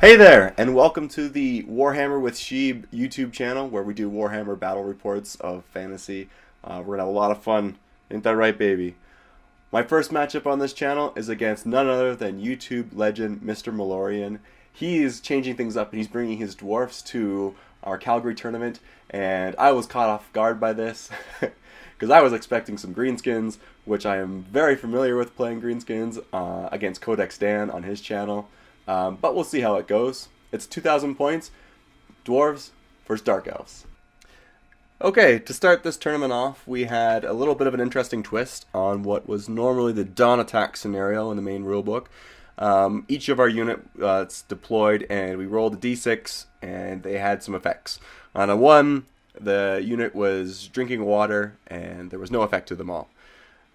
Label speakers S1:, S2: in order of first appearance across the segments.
S1: Hey there, and welcome to the Warhammer with Sheeb YouTube channel, where we do Warhammer battle reports of fantasy. We're gonna have a lot of fun, ain't that right, baby? My first matchup on this channel is against none other than YouTube legend Mr. Malorian. He is changing things up, and he's bringing his dwarfs to our Calgary tournament, and I was caught off guard by this because I was expecting some greenskins, which I am very familiar with playing greenskins against Codex Dan on his channel. But we'll see how it goes. It's 2,000 points. Dwarves versus Dark Elves. Okay, to start this tournament off, we had a little bit of an interesting twist on what was normally the dawn attack scenario in the main rulebook. Each of our units deployed, and we rolled a d6, and they had some effects. On a 1, the unit was drinking water, and there was no effect to them all.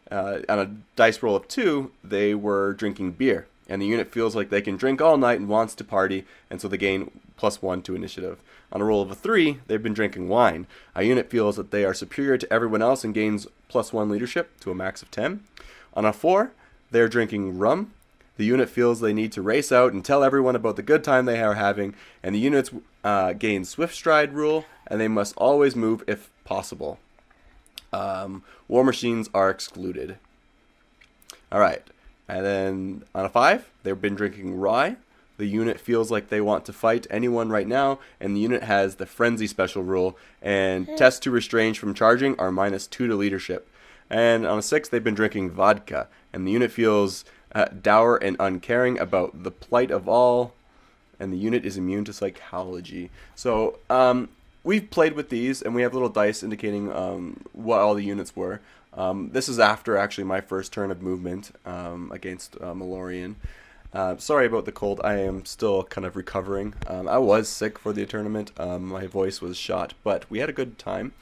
S1: On a dice roll of 2, they were drinking beer. And the unit feels like they can drink all night and wants to party, and so they gain +1 to initiative. On a roll of a 3, they've been drinking wine. A unit feels that they are superior to everyone else and gains +1 leadership to a max of 10. On a 4, they're drinking rum. The unit feels they need to race out and tell everyone about the good time they are having, and the units gain Swift Stride rule, and they must always move if possible. War machines are excluded. Alright. And then on a 5, they've been drinking rye. The unit feels like they want to fight anyone right now, and the unit has the frenzy special rule, and tests to restrain from charging are -2 to leadership. And on a 6, they've been drinking vodka, and the unit feels dour and uncaring about the plight of all, and the unit is immune to psychology. So we've played with these, and we have little dice indicating what all the units were. This is after actually my first turn of movement against Malorian. Sorry about the cold. I am still kind of recovering. I was sick for the tournament. My voice was shot, but we had a good time.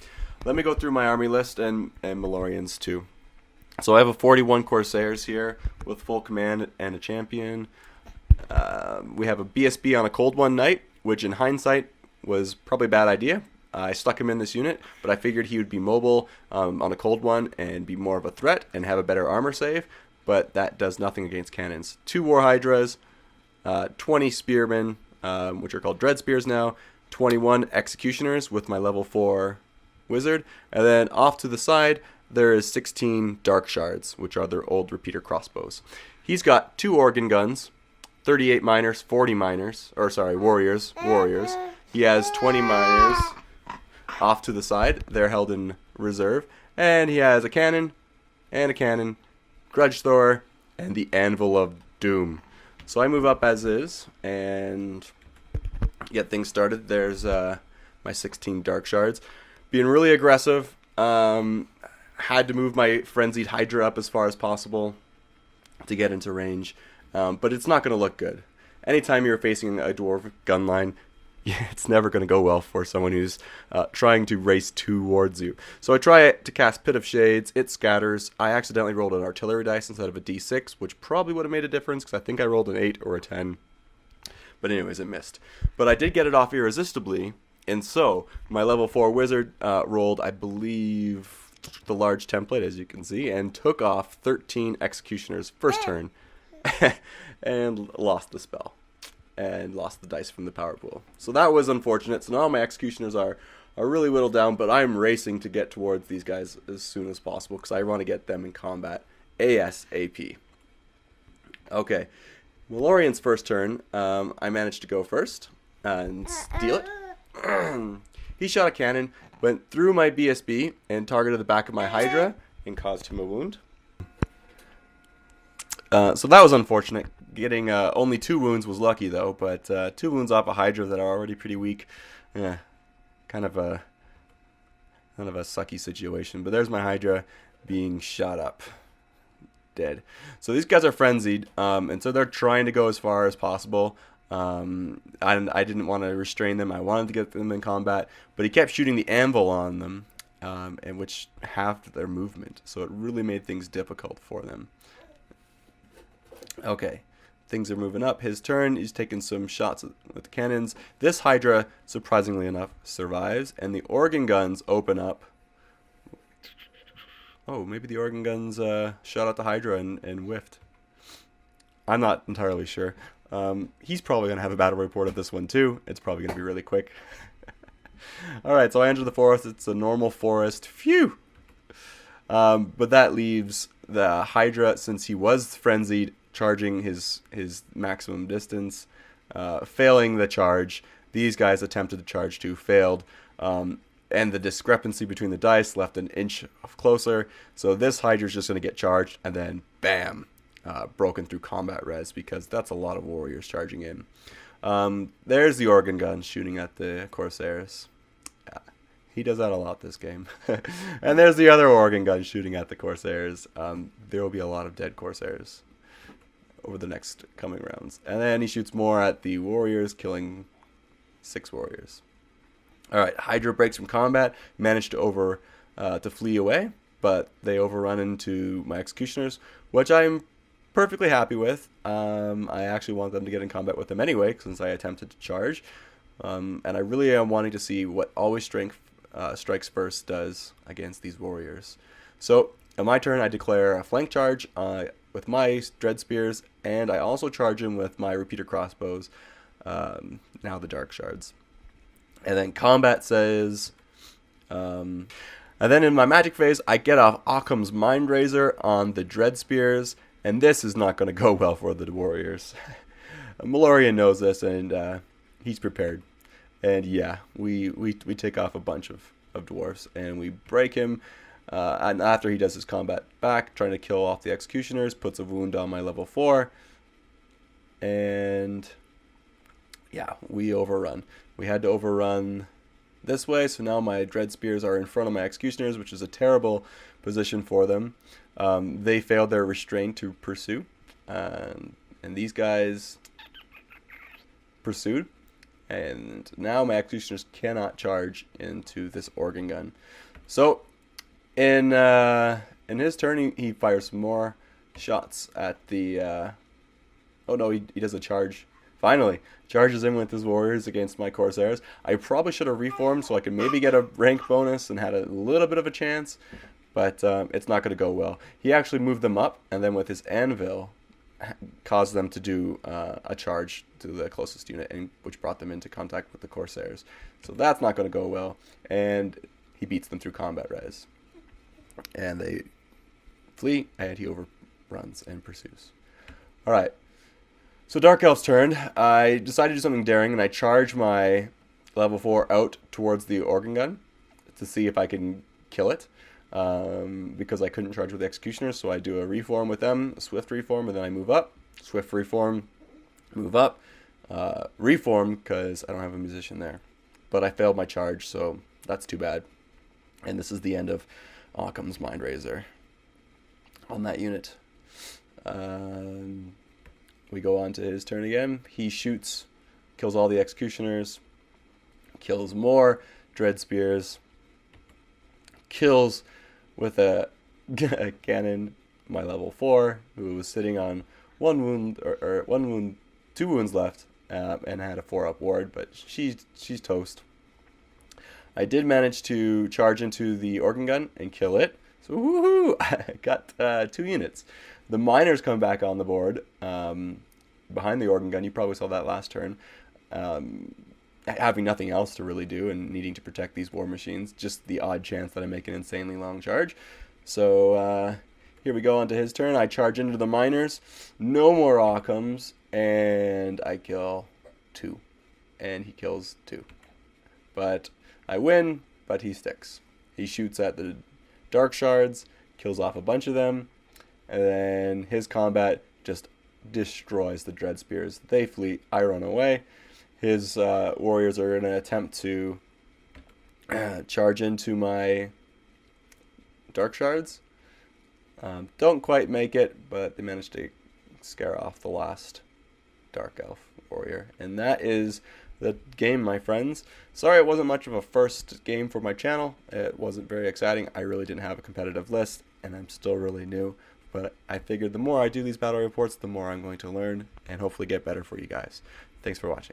S1: Let me go through my army list and Malorian's too. So I have a 41 Corsairs here with full command and a champion. We have a BSB on a cold one night, which in hindsight was probably a bad idea. I stuck him in this unit, but I figured he would be mobile on a cold one and be more of a threat and have a better armor save, but that does nothing against cannons. 2 War Hydras, 20 Spearmen, which are called Dread Spears now, 21 Executioners with my level 4 Wizard, and then off to the side there is 16 Dark Shards, which are their old repeater crossbows. He's got 2 Organ Guns, 38 Miners, 40 Miners, Warriors. He has 20 Miners. Off to the side, they're held in reserve, and he has a cannon, Grudge Thrower, and the Anvil of Doom. So I move up as is, and get things started. There's my 16 Dark Shards. Being really aggressive, had to move my Frenzied Hydra up as far as possible to get into range, but it's not going to look good. Anytime you're facing a Dwarf gun line, it's never going to go well for someone who's trying to race towards you. So I try to cast Pit of Shades. It scatters. I accidentally rolled an artillery dice instead of a d6, which probably would have made a difference because I think I rolled an 8 or a 10. But anyways, it missed. But I did get it off irresistibly, and so my level 4 wizard rolled, I believe, the large template, as you can see, and took off 13 executioners first turn and lost the spell. And lost the dice from the power pool. So that was unfortunate. So now my executioners are really whittled down, but I'm racing to get towards these guys as soon as possible because I want to get them in combat ASAP. Okay, Malorian's first turn, I managed to go first and steal it. He shot a cannon, went through my BSB and targeted the back of my Hydra and caused him a wound. So that was unfortunate. Getting only 2 wounds was lucky though, but 2 wounds off a Hydra that are already pretty weak, kind of a sucky situation. But there's my Hydra being shot up, dead. So these guys are frenzied, and so they're trying to go as far as possible. I didn't want to restrain them. I wanted to get them in combat, but he kept shooting the anvil on them, and which halved their movement. So it really made things difficult for them. Okay. Things are moving up. His turn, he's taking some shots with the cannons. This Hydra, surprisingly enough, survives, and the organ guns open up. Oh, maybe the organ guns shot at the Hydra and whiffed. I'm not entirely sure. He's probably going to have a battle report of this one too. It's probably going to be really quick. Alright, so I enter the forest. It's a normal forest. Phew! But that leaves the Hydra, since he was frenzied, charging his maximum distance, failing the charge. These guys attempted to charge too, failed. And the discrepancy between the dice left an inch closer. So this Hydra's just going to get charged, and then bam! Broken through combat res, because that's a lot of warriors charging in. There's the organ gun shooting at the Corsairs. He does that a lot this game. And there's the other organ gun shooting at the Corsairs. There will be a lot of dead Corsairs over the next coming rounds. And then he shoots more at the warriors, killing 6 warriors. Alright, Hydra breaks from combat, managed to flee away, but they overrun into my executioners, which I'm perfectly happy with. I actually want them to get in combat with them anyway, since I attempted to charge. And I really am wanting to see what Always Strikes First does against these warriors. So, on my turn, I declare a flank charge with my Dread Spears, and I also charge him with my Repeater Crossbows, now the Dark Shards. And then combat says... and then in my magic phase, I get off Occam's Mind Razor on the Dread Spears, and this is not going to go well for the warriors. Malorian knows this, and he's prepared. And yeah, we take off a bunch of dwarves, and we break him. And after he does his combat back, trying to kill off the executioners, puts a wound on my level 4. And yeah, we overrun. We had to overrun this way, so now my Dread Spears are in front of my executioners, which is a terrible position for them. They failed their restraint to pursue, and these guys pursued, and now my executioners cannot charge into this organ gun. So in his turn, he fires some more shots at the oh no, he does a charge. Finally, charges in with his warriors against my Corsairs. I probably should have reformed so I could maybe get a rank bonus and had a little bit of a chance, but it's not going to go well. He actually moved them up, and then with his anvil, caused them to do a charge to the closest unit, which brought them into contact with the Corsairs. So that's not going to go well, and he beats them through combat res. And they flee, and he overruns and pursues. Alright. So Dark Elves' turn. I decided to do something daring, and I charge my level 4 out towards the organ gun to see if I can kill it, because I couldn't charge with the executioners. So I do a reform with them, a swift reform, and then I move up. Swift reform, move up. Reform, because I don't have a musician there. But I failed my charge, so that's too bad. And this is the end of Occam's Mind Razor on that unit. We go on to his turn again. He shoots, kills all the executioners, kills more Dread Spears, kills with a cannon my level 4, who was sitting on 1 wound, or 1 wound, 2 wounds left, and had a 4-up ward, but she's toast. I did manage to charge into the organ gun and kill it. So woohoo! I got 2 units. The miners come back on the board behind the organ gun. You probably saw that last turn. Having nothing else to really do and needing to protect these war machines. Just the odd chance that I make an insanely long charge. So here we go on to his turn. I charge into the miners. No more Occams. And I kill 2. And he kills 2. But I win, but he sticks. He shoots at the Dark Shards, kills off a bunch of them, and then his combat just destroys the Dread Spears. They flee, I run away. His warriors are in an attempt to charge into my Dark Shards. Don't quite make it, but they managed to scare off the last Dark Elf warrior. And that is the game, my friends. Sorry it wasn't much of a first game for my channel. It wasn't very exciting. I really didn't have a competitive list, and I'm still really new. But I figured the more I do these battle reports, the more I'm going to learn and hopefully get better for you guys. Thanks for watching.